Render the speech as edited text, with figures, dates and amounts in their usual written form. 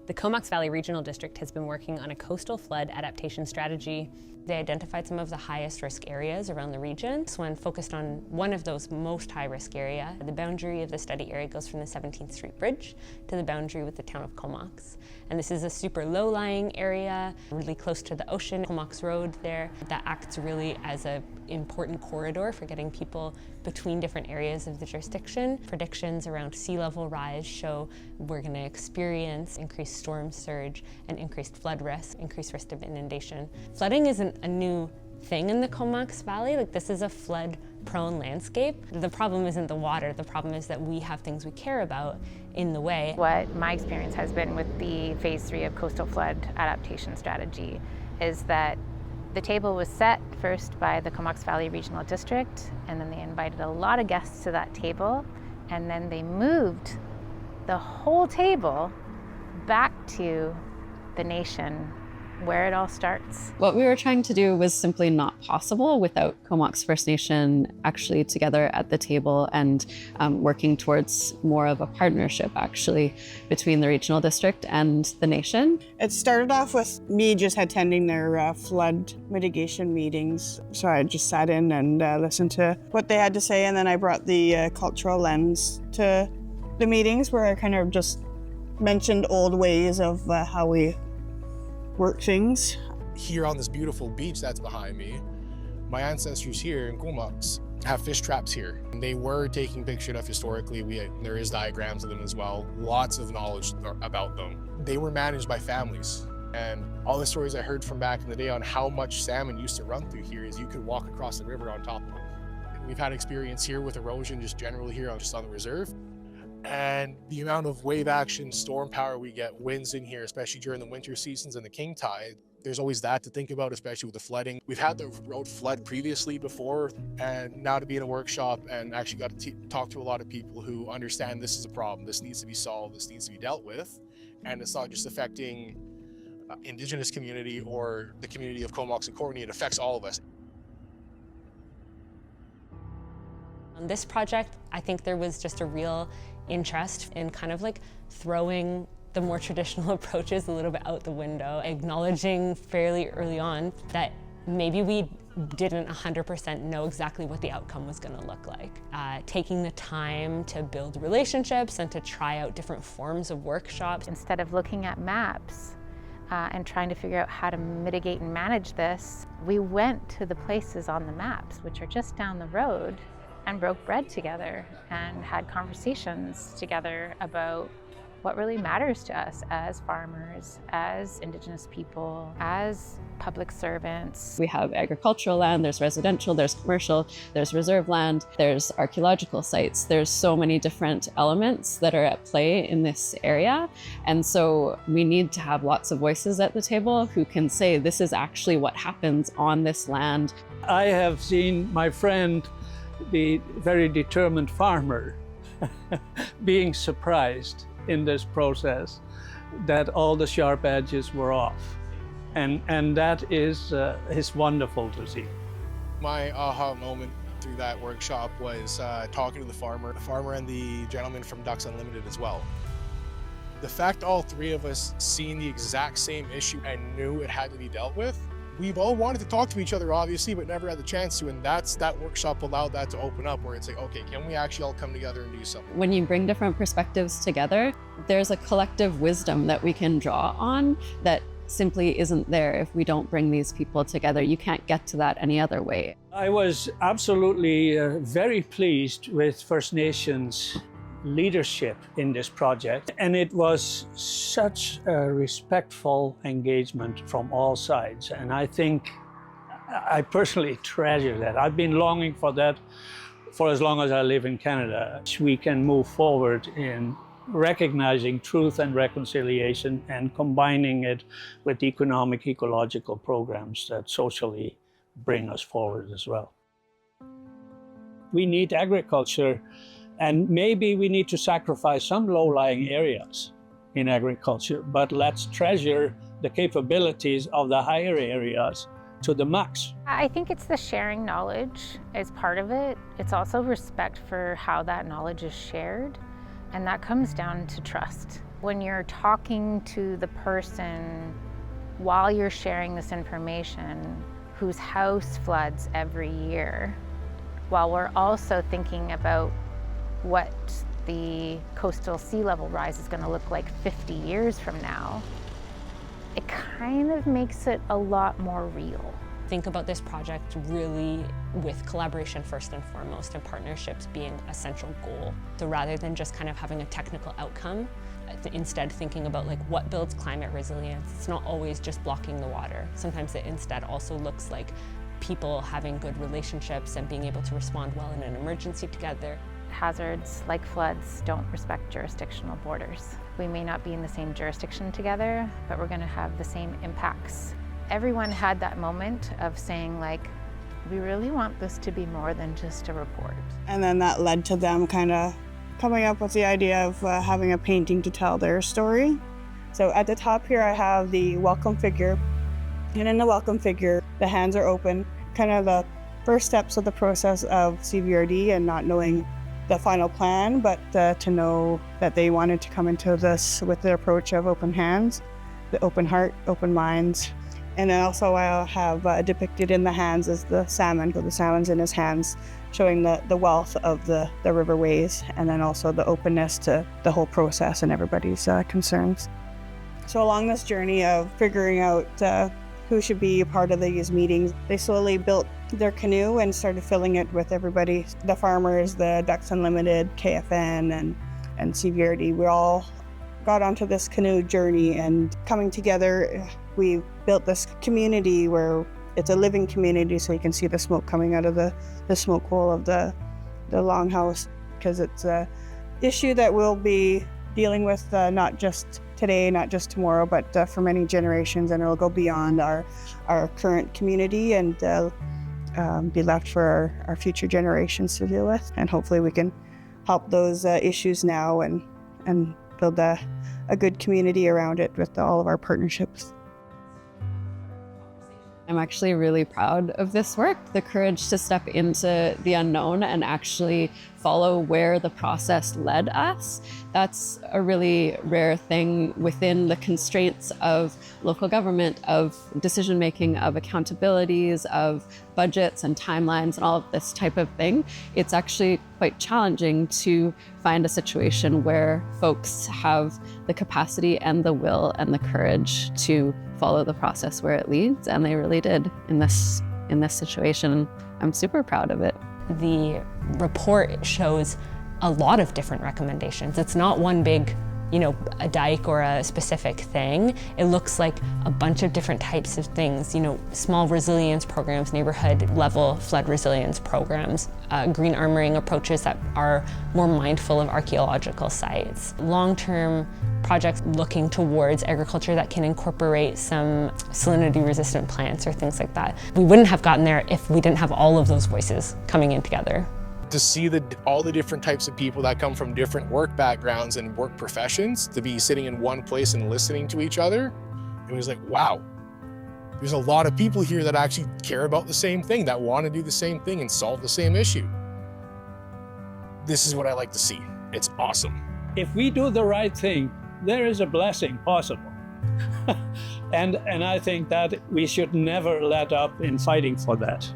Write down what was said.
The Comox Valley Regional District has been working on a coastal flood adaptation strategy. They identified some of the highest risk areas around the region. This one focused on one of those most high risk area. The boundary of the study area goes from the 17th Street Bridge to the boundary with the town of Comox. And this is a super low-lying area, really close to the ocean. Comox Road there, that acts really as an important corridor for getting people between different areas of the jurisdiction. Predictions around sea level rise show we're going to experience increased storm surge and increased flood risk, increased risk of inundation. Flooding isn't a new thing in the Comox Valley. Like, this is a flood-prone landscape. The problem isn't the water. The problem is that we have things we care about in the way. What my experience has been with the Phase 3 of Coastal Flood Adaptation Strategy is that the table was set first by the Comox Valley Regional District, and then they invited a lot of guests to that table, and then they moved the whole table back to the nation where it all starts. What we were trying to do was simply not possible without Comox First Nation actually together at the table and working towards more of a partnership actually between the regional district and the nation. It started off with me just attending their flood mitigation meetings. So I just sat in and listened to what they had to say, and then I brought the cultural lens to the meetings where I kind of just mentioned old ways of how we work things. Here on this beautiful beach that's behind me, my ancestors here in Comox have fish traps here. They were taking pictures of historically. There is diagrams of them as well. Lots of knowledge about them. They were managed by families. And all the stories I heard from back in the day on how much salmon used to run through here is you could walk across the river on top of them. We've had experience here with erosion just generally here just on the reserve. And the amount of wave action, storm power we get, winds in here, especially during the winter seasons and the king tide, there's always that to think about, especially with the flooding. We've had the road flood previously before, and now to be in a workshop and actually got to talk to a lot of people who understand this is a problem, this needs to be solved, this needs to be dealt with. And it's not just affecting Indigenous community or the community of Comox and Courtenay, it affects all of us. On this project, I think there was just a real interest in kind of like throwing the more traditional approaches a little bit out the window, acknowledging fairly early on that maybe we didn't 100% know exactly what the outcome was going to look like. Taking the time to build relationships and to try out different forms of workshops. Instead of looking at maps and trying to figure out how to mitigate and manage this, we went to the places on the maps, which are just down the road, and broke bread together and had conversations together about what really matters to us as farmers, as Indigenous people, as public servants. We have agricultural land, there's residential, there's commercial, there's reserve land, there's archaeological sites. There's so many different elements that are at play in this area. And so we need to have lots of voices at the table who can say, this is actually what happens on this land. I have seen my friend, the very determined farmer, being surprised in this process that all the sharp edges were off. And that is wonderful to see. My aha moment through that workshop was talking to the farmer and the gentleman from Ducks Unlimited as well. The fact all three of us seen the exact same issue and knew it had to be dealt with, we've all wanted to talk to each other, obviously, but never had the chance to, and that workshop allowed that to open up, where it's like, okay, can we actually all come together and do something? When you bring different perspectives together, there's a collective wisdom that we can draw on that simply isn't there if we don't bring these people together. You can't get to that any other way. I was absolutely very pleased with First Nations leadership in this project, and it was such a respectful engagement from all sides, and I think I personally treasure that. I've been longing for that for as long as I live in Canada. We can move forward in recognizing truth and reconciliation and combining it with economic, ecological programs that socially bring us forward as well. We need agriculture, and maybe we need to sacrifice some low-lying areas in agriculture, but let's treasure the capabilities of the higher areas to the max. I think it's the sharing knowledge is part of it. It's also respect for how that knowledge is shared, and that comes down to trust. When you're talking to the person while you're sharing this information whose house floods every year, while we're also thinking about what the coastal sea level rise is going to look like 50 years from now, it kind of makes it a lot more real. Think about this project really with collaboration first and foremost, and partnerships being a central goal. So rather than just kind of having a technical outcome, instead thinking about like what builds climate resilience. It's not always just blocking the water. Sometimes it instead also looks like people having good relationships and being able to respond well in an emergency together. Hazards like floods don't respect jurisdictional borders. We may not be in the same jurisdiction together, but we're going to have the same impacts. Everyone had that moment of saying, like, we really want this to be more than just a report. And then that led to them kind of coming up with the idea of having a painting to tell their story. So at the top here I have the welcome figure, and in the welcome figure the hands are open, kind of the first steps of the process of CVRD and not knowing the final plan, but to know that they wanted to come into this with the approach of open hands, the open heart, open minds. And then also I'll have depicted in the hands is the salmon, so the salmon's in his hands, showing the wealth of the riverways, and then also the openness to the whole process and everybody's concerns. So along this journey of figuring out who should be a part of these meetings, they slowly built their canoe and started filling it with everybody, the farmers, the Ducks Unlimited, KFN, and CVRD. We all got onto this canoe journey, and coming together, we built this community where it's a living community, so you can see the smoke coming out of the smoke hole of the longhouse, because it's a issue that we'll be dealing with not just today, not just tomorrow, but for many generations, and it'll go beyond our current community and be left for our future generations to deal with. And hopefully we can help those issues now and build a good community around it with all of our partnerships. I'm actually really proud of this work, the courage to step into the unknown and actually follow where the process led us. That's a really rare thing within the constraints of local government, of decision making, of accountabilities, of budgets and timelines and all of this type of thing. It's actually quite challenging to find a situation where folks have the capacity and the will and the courage to follow the process where it leads, and they really did in this situation. I'm super proud of it. The report shows a lot of different recommendations. It's not one big, a dike or a specific thing. It looks like a bunch of different types of things, small resilience programs, neighborhood level flood resilience programs, green armoring approaches that are more mindful of archaeological sites, long-term projects looking towards agriculture that can incorporate some salinity resistant plants or things like that. We wouldn't have gotten there if we didn't have all of those voices coming in together. To see all the different types of people that come from different work backgrounds and work professions to be sitting in one place and listening to each other, it was like, wow, there's a lot of people here that actually care about the same thing, that want to do the same thing and solve the same issue. This is what I like to see. It's awesome. If we do the right thing, there is a blessing possible. and I think that we should never let up in fighting for that.